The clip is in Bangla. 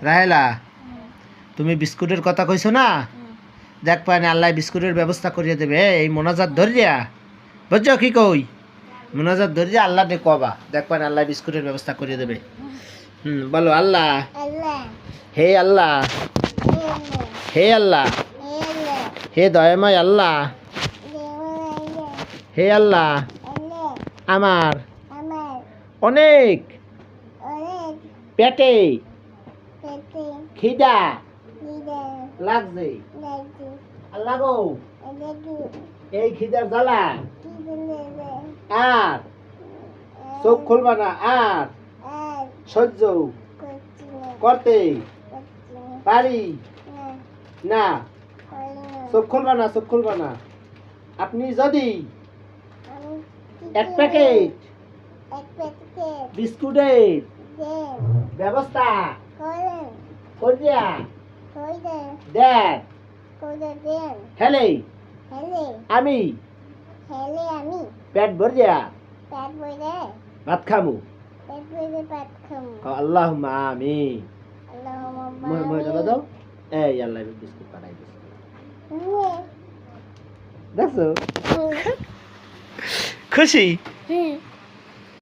রাহেলা তুমি বিস্কুটের কথা কইছো না দেখ পানি আল্লাহ বিস্কুটের ব্যবস্থা করিয়ে দেবে এই মোনাজাত ধরিয়া বুঝছো কি কই মোনাজাত ধরিয়া আল্লাহ ডে কবা দেখ পানি আল্লাহ বিস্কুটের ব্যবস্থা করিয়ে দেবে বলো আল্লাহ হে আল্লাহ হে আল্লাহ হে দয়াময় আল্লাহ হে আল্লাহ আমার অনেক পেটে খিদা লাগছে আল্লাহ গো এই খিদার জ্বালা আর চোখ খুলবা না আর সহ্য করতে পারি না চোখ খুলবা না আপনি যদি এক প্যাকেট বিস্কুটের ব্যবস্থা করিয়া দেন হেলে আমি পেট ভরিয়া ভাত খামু আল্লাহুম্মা আমিন মই দাও এই আল্লাহ বিস্কুট পাঠাই দিছে দেখছো খুশি